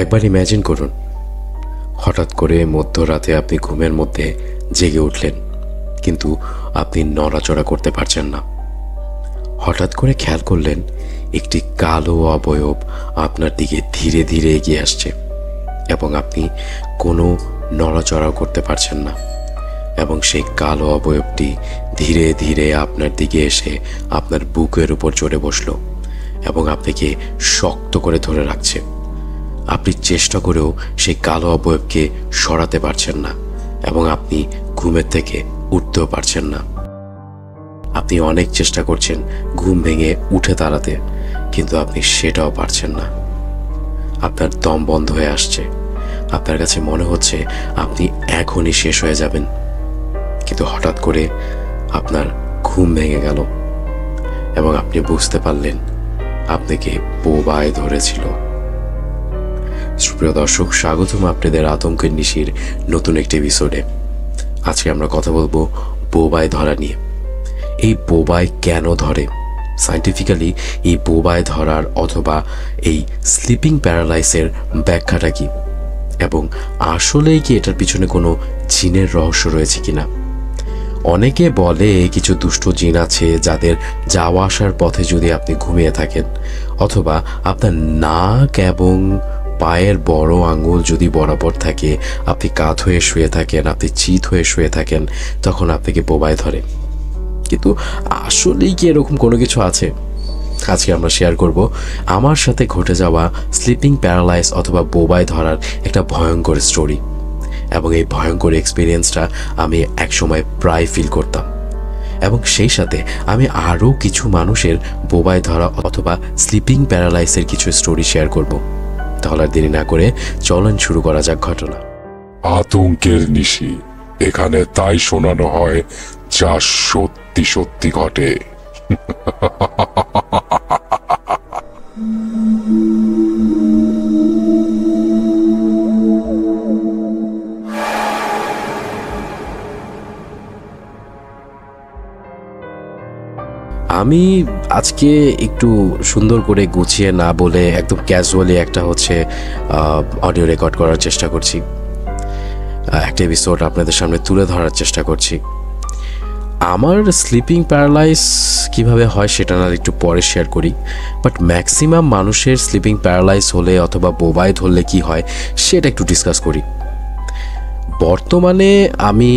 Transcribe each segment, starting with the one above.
একবার ইম্যাজিন করুন, হঠাৎ করে মধ্যরাতে আপনি ঘুমের মধ্যে জেগে উঠলেন, কিন্তু আপনি নড়াচড়া করতে পারছেন না। হঠাৎ করে খেয়াল করলেন একটি কালো অবয়ব আপনার দিকে ধীরে ধীরে এগিয়ে আসছে এবং আপনি কোনো নড়াচড়াও করতে পারছেন না। এবং সেই কালো অবয়বটি ধীরে ধীরে আপনার দিকে এসে আপনার বুকের উপর চড়ে বসলো এবং আপনাকে শক্ত করে ধরে রাখছে। আপনি চেষ্টা করেও সেই কালো অবয়বকে সরাতে পারছেন না এবং আপনি ঘুমের থেকে উঠতেও পারছেন না। আপনি অনেক চেষ্টা করছেন ঘুম ভেঙে উঠে দাঁড়াতে, কিন্তু আপনি সেটাও পারছেন না। আপনার দম বন্ধ হয়ে আসছে, আপনার কাছে মনে হচ্ছে আপনি এখনই শেষ হয়ে যাবেন। কিন্তু হঠাৎ করে আপনার ঘুম ভেঙে গেল এবং আপনি বুঝতে পারলেন আপনাকে বোবায় ধরেছিল। সুপ্রিয় দর্শক, স্বাগতম আপনাদের আতঙ্কের নিশির নতুন একটি এপিসোডে। আজকে আমরা কথা বলবো বোবায় ধরা নিয়ে। এই বোবায় কেন ধরে, সায়েন্টিফিক্যালি এই বোবায় ধরার অথবা এই স্লিপিং প্যারালাইসের ব্যাখ্যাটা কি, এবং আসলেই কি এটার পিছনে কোনো জিনের রহস্য রয়েছে কিনা। অনেকে বলে কিছু দুষ্ট জিন আছে যাদের যাওয়া আসার পথে যদি আপনি ঘুমিয়ে থাকেন, অথবা আপনার নাক এবং পায়ের বড় আঙ্গুল যদি বরাবর থাকে, আপনি কাত হয়ে শুয়ে থাকেন, আপনি চিত হয়ে শুয়ে থাকেন, তখন আপনাকে বোবায় ধরে। কিন্তু আসলেই কি এরকম কোনো কিছু আছে? আজকে আমরা শেয়ার করব আমার সাথে ঘটে যাওয়া স্লিপিং প্যারালাইস অথবা বোবায় ধরার একটা ভয়ঙ্কর স্টোরি। এবং এই ভয়ঙ্কর এক্সপিরিয়েন্সটা আমি একসময় প্রায় ফিল করতাম, এবং সেই সাথে আমি আরও কিছু মানুষের বোবায় ধরা অথবা স্লিপিং প্যারালাইসের কিছু স্টোরি শেয়ার করব। তাহলে আর দেরি না করে চলুন শুরু করা যাক ঘটনা। আতঙ্কের নিশি, এখানে তাই শোনানো হয় যা সত্যি সত্যি ঘটে। আমি আজকে একটু সুন্দর করে গুছিয়ে না বলে একদম ক্যাজুয়ালি একটা অডিও রেকর্ড করার চেষ্টা করছি, একটা এপিসোড আপনাদের সামনে তুলে ধরার চেষ্টা করছি। আমার স্লিপিং প্যারালাইস কিভাবে হয় সেটা না একটু পরে শেয়ার করি, বাট ম্যাক্সিমাম মানুষের স্লিপিং প্যারালাইস হলে অথবা বোবায় ধরলে কি হয় সেটা একটু ডিসকাস করি। বর্তমানে আমি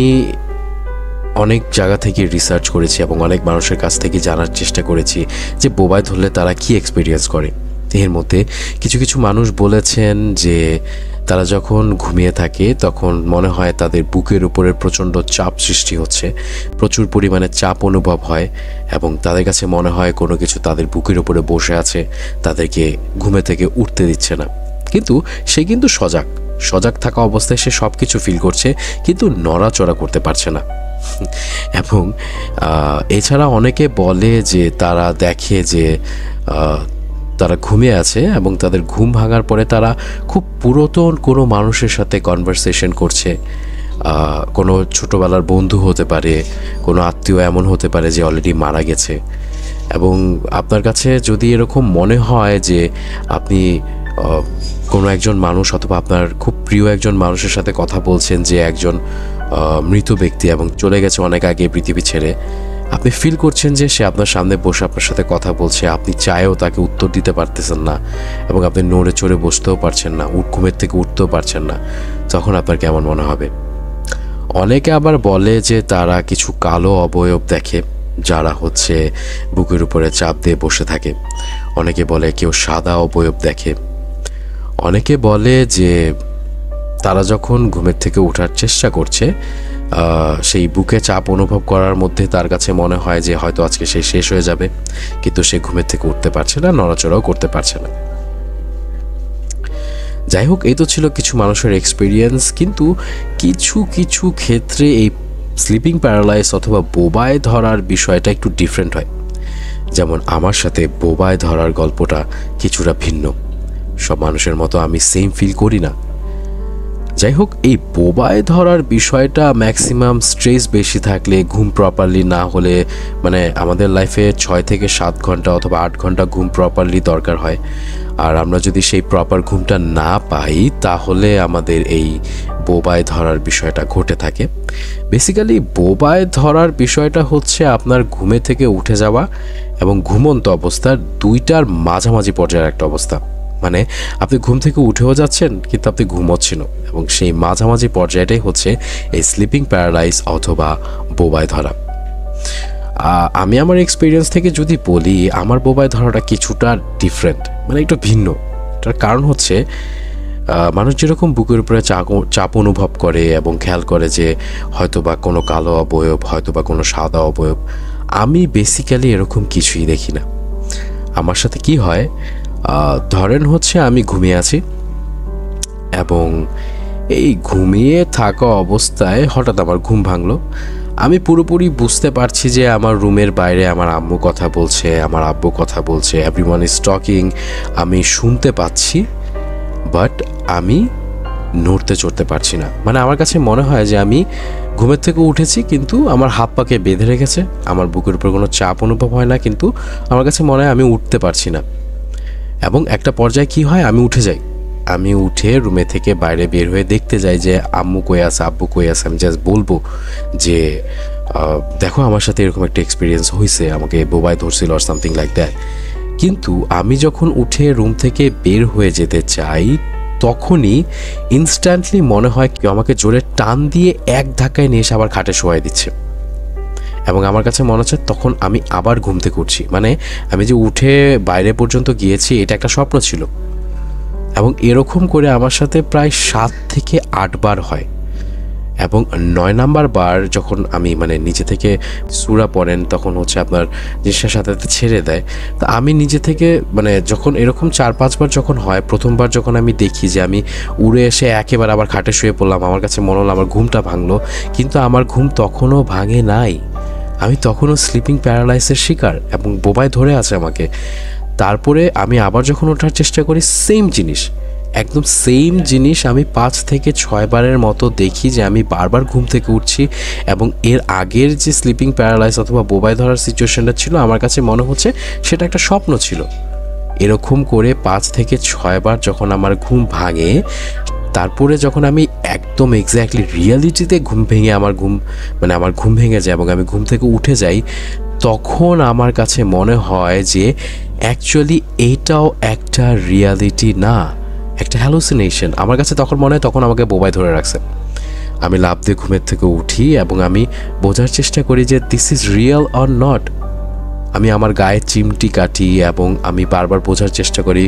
অনেক জায়গা থেকে রিসার্চ করেছি এবং অনেক মানুষের কাছ থেকে জানার চেষ্টা করেছি যে বোবায় ধরলে তারা কি এক্সপিরিয়েন্স করে। এর মধ্যে কিছু কিছু মানুষ বলেছেন যে তারা যখন ঘুমিয়ে থাকে তখন মনে হয় তাদের বুকের উপরে প্রচণ্ড চাপ সৃষ্টি হচ্ছে, প্রচুর পরিমাণে চাপ অনুভব হয় এবং তাদের কাছে মনে হয় কোনো কিছু তাদের বুকের উপরে বসে আছে, তাদেরকে ঘুমে থেকে উঠতে দিচ্ছে না। কিন্তু সে কিন্তু সজাগ থাকা অবস্থায় সে সব কিছু ফিল করছে, কিন্তু নড়াচড়া করতে পারছে না। এবং এছাড়া অনেকে বলে যে তারা দেখে যে তারা ঘুমিয়ে আছে এবং তাদের ঘুম ভাঙার পরে তারা খুব পুরাতন কোনো মানুষের সাথে কনভারসেশন করছে। কোনো ছোটোবেলার বন্ধু হতে পারে, কোনো আত্মীয় এমন হতে পারে যে অলরেডি মারা গেছে। এবং আপনার কাছে যদি এরকম মনে হয় যে আপনি কোনো একজন মানুষ অথবা আপনার খুব প্রিয় একজন মানুষের সাথে কথা বলছেন যে একজন মৃত ব্যক্তি এবং চলে গেছে অনেক আগে পৃথিবী ছেড়ে, আপনি ফিল করছেন যে সে আপনার সামনে বসে আপনার সাথে কথা বলছে, আপনি চায়েও তাকে উত্তর দিতে পারতেছেন না এবং আপনি নড়ে চড়ে বসতেও পারছেন না, ঘুমের থেকে উঠতেও পারছেন না, তখন আপনার কেমন মনে হবে? অনেকে আবার বলে যে তারা কিছু কালো অবয়ব দেখে যারা বুকের উপরে চাপ দিয়ে বসে থাকে। অনেকে বলে কেউ সাদা অবয়ব দেখে। অনেকে বলে যে তারা যখন ঘুমের থেকে ওঠার চেষ্টা করছে সেই বুকে চাপ অনুভব করার মধ্যে তার কাছে মনে হয় যে হয়তো আজকে সে শেষ হয়ে যাবে, কিন্তু সে ঘুমের থেকে উঠতে পারছে না, নড়াচড়াও করতে পারছে না। যাই হোক, এই তো ছিল কিছু মানুষের এক্সপিরিয়েন্স। কিন্তু কিছু কিছু ক্ষেত্রে এই স্লিপিং প্যারালাইস অথবা বোবায় ধরার বিষয়টা একটু ডিফারেন্ট হয়। যেমন আমার সাথে বোবায় ধরার গল্পটা কিছুটা ভিন্ন। সব মানুষের মতো আমি সেম ফিল করি না। যাই হোক, এই বোবায় ধরার বিষয়টা ম্যাক্সিমাম স্ট্রেস বেশি থাকলে, ঘুম প্রপারলি না হলে, মানে আমাদের লাইফে 6 থেকে 7 ঘন্টা অথবা 8 ঘন্টা ঘুম প্রপারলি দরকার হয়। আর আমরা যদি সেই প্রপার ঘুমটা না পাই তাহলে আমাদের এই বোবায় ধরার বিষয়টা ঘটে থাকে। বেসিক্যালি বোবায় ধরার বিষয়টা হচ্ছে আপনার ঘুমে থেকে উঠে যাওয়া এবং ঘুমন্ত অবস্থার দুইটার মাঝামাঝি পর্যায়ের একটা অবস্থা। মানে আপনি ঘুম থেকে উঠেও যাচ্ছেন কিন্তু আপনি ঘুমোচ্ছেনও, এবং সেই মাঝামাঝি পর্যায়টাই হচ্ছে এই স্লিপিং প্যারালাইজ অথবা বোবায় ধরা। আমি আমার এক্সপিরিয়েন্স থেকে যদি বলি, আমার বোবায় ধরাটা কিছুটা ডিফারেন্ট, মানে একটু ভিন্ন। তার কারণ হচ্ছে মানুষ যেরকম বুকের উপরে চাপ অনুভব করে এবং খেয়াল করে যে হয়তোবা কোনো কালো অবয়ব, হয়তোবা কোনো সাদা অবয়ব, আমি বেসিক্যালি এরকম কিছুই দেখি না। আমার সাথে কি হয়, ধরেন হচ্ছে আমি ঘুমিয়ে আছি এবং এই ঘুমিয়ে থাকা অবস্থায় হঠাৎ আমার ঘুম ভাঙলো। আমি পুরোপুরি বুঝতে পারছি যে আমার রুমের বাইরে আমার আম্মু কথা বলছে, আমার আব্বু কথা বলছে, এভরিওয়ান ইজ টকিং, আমি শুনতে পাচ্ছি, বাট আমি নড়তে চড়তে পারছি না। মানে আমার কাছে মনে হয় যে আমি ঘুমের থেকে উঠেছি কিন্তু আমার হাত পাকে বেঁধে রেখেছে, আমার বুকের উপর কোনো চাপ অনুভব হয় না, কিন্তু আমার কাছে মনে হয় আমি উঠতে পারছি না। এবং একটা পর্যায়ে কি হয়, আমি উঠে যাই, আমি উঠে রুমে থেকে বাইরে বের হয়ে দেখতে যাই যে আম্মু কই আছে, আব্বু কই আছে। আমি জাস্ট বলবো যে দেখো আমার সাথে এরকম একটা এক্সপিরিয়েন্স হয়েছে, আমাকে বোবায় ধরছিল আর সামথিং লাইক দ্যাট। কিন্তু আমি যখন উঠে রুম থেকে বের হয়ে যেতে চাই তখনই ইনস্ট্যান্টলি মনে হয় কেউ আমাকে জোরে টান দিয়ে এক ধাক্কায় নিয়ে এসে আবার খাটে শোয়াই দিচ্ছে, এবং আমার কাছে মনে হচ্ছে তখন আমি আবার ঘুম থেকে উঠছি। মানে আমি যে উঠে বাইরে পর্যন্ত গিয়েছি এটা একটা স্বপ্ন ছিল। এবং এরকম করে আমার সাথে প্রায় 7 থেকে 8 বার হয়, এবং 9 নাম্বার বার যখন আমি মানে নিজে থেকে সূরা পড়েন তখন হচ্ছে আপনার জিনিসটার সাথে সাথে ছেড়ে দেয়। তো আমি নিজে থেকে মানে যখন এরকম 4-5 বার যখন হয়, প্রথমবার যখন আমি দেখি যে আমি উড়ে এসে একেবারে আবার খাটে শুয়ে পড়লাম, আমার কাছে মনে হলো আমার ঘুমটা ভাঙলো, কিন্তু আমার ঘুম তখনও ভাঙে নাই, আমি তখনও স্লিপিং প্যারালাইসের শিকার এবং বোবায় ধরে আছে আমাকে। তারপরে আমি আবার যখন ওঠার চেষ্টা করি, সেম জিনিস, একদম সেম জিনিস আমি 5 থেকে 6 বারের মতো দেখি যে আমি বারবার ঘুম থেকে উঠছি, এবং এর আগের যে স্লিপিং প্যারালাইস অথবা বোবায় ধরার সিচুয়েশনটা ছিল আমার কাছে মনে হচ্ছে সেটা একটা স্বপ্ন ছিল। এরকম করে 5 থেকে 6 বার যখন আমার ঘুম ভাঙে, তারপরে যখন আমি একদম এক্স্যাক্টলি রিয়ালিটিতে ঘুম ভেঙে আমার ঘুম ভেঙে যায় এবং আমি ঘুম থেকে উঠে যাই, তখন আমার কাছে মনে হয় যে অ্যাকচুয়ালি এইটাও একটা রিয়ালিটি না, একটা হ্যালুসিনেশন। আমার কাছে তখন মনে হয় তখন আমাকে বোবায় ধরে রাখছে। আমি লাফ দিয়ে ঘুমের থেকে উঠি এবং আমি বোঝার চেষ্টা করি যে this is real or not. আমি আমার গায়ে চিমটি কাটি এবং আমি বারবার বোঝার চেষ্টা করি,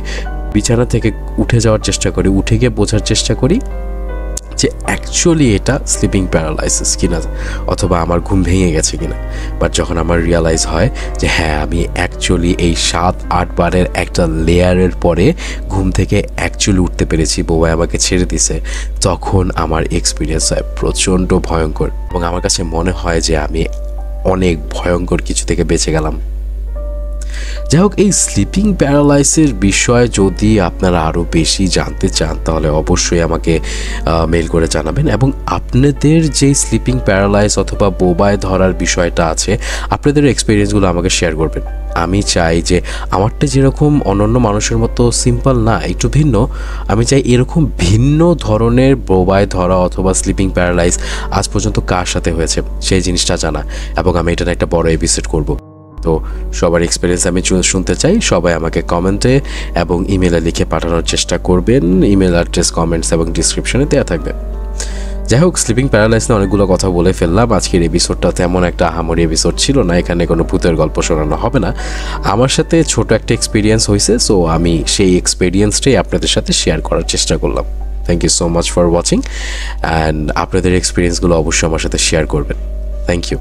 বিছানা থেকে উঠে যাওয়ার চেষ্টা করি, উঠে গিয়ে বোঝার চেষ্টা করি যে অ্যাকচুয়ালি এটা স্লিপিং প্যারালাইসিস কিনা অথবা আমার ঘুম ভেঙে গেছে কিনা। বাট যখন আমার রিয়ালাইজ হয় যে হ্যাঁ আমি অ্যাকচুয়ালি এই 7-8 বারের একটা লেয়ারের পরে ঘুম থেকে অ্যাকচুয়ালি উঠতে পেরেছি, বোবায় আমাকে ছেড়ে দিছে, তখন আমার এক্সপিরিয়েন্স হয় প্রচণ্ড ভয়ঙ্কর, এবং আমার কাছে মনে হয় যে আমি অনেক ভয়ঙ্কর কিছু থেকে বেঁচে গেলাম। যাই হোক, এই স্লিপিং প্যারালাইসের বিষয়ে যদি আপনারা আরও বেশি জানতে চান তাহলে অবশ্যই আমাকে মেল করে জানাবেন, এবং আপনাদের যে স্লিপিং প্যারালাইস অথবা বোবায় ধরার বিষয়টা আছে আপনাদের এক্সপিরিয়েন্সগুলো আমাকে শেয়ার করবেন। আমি চাই যে আমারটা যেরকম অন্যান্য মানুষের মতো সিম্পল না, একটু ভিন্ন, আমি চাই এরকম ভিন্ন ধরনের বোবায় ধরা অথবা স্লিপিং প্যারালাইস আজ পর্যন্ত কার সাথে হয়েছে সেই জিনিসটা জানা, এবং আমি এটা একটা বড় এপিসোড করব। তো সবার এক্সপিরিয়েন্স আমি শুনতে চাই। সবাই আমাকে কমেন্টে এবং ইমেলে লিখে পাঠানোর চেষ্টা করবেন। ইমেল অ্যাড্রেস কমেন্টস এবং ডিসক্রিপশনে দেওয়া থাকবে। যাই হোক, স্লিপিং প্যারালাইস নিয়ে অনেকগুলো কথা বলে ফেললাম। আজকের এপিসোডটা তেমন একটা আহামরি এপিসোড ছিল না, এখানে কোনো ভূতের গল্প শোনানো হবে না। আমার সাথে ছোট একটা এক্সপিরিয়েন্স হয়েছে, সো আমি সেই এক্সপিরিয়েন্সটাই আপনাদের সাথে শেয়ার করার চেষ্টা করলাম। Thank you so much for watching, and আপনাদের এক্সপিরিয়েন্সগুলো অবশ্যই আমার সাথে শেয়ার করবেন। Thank you.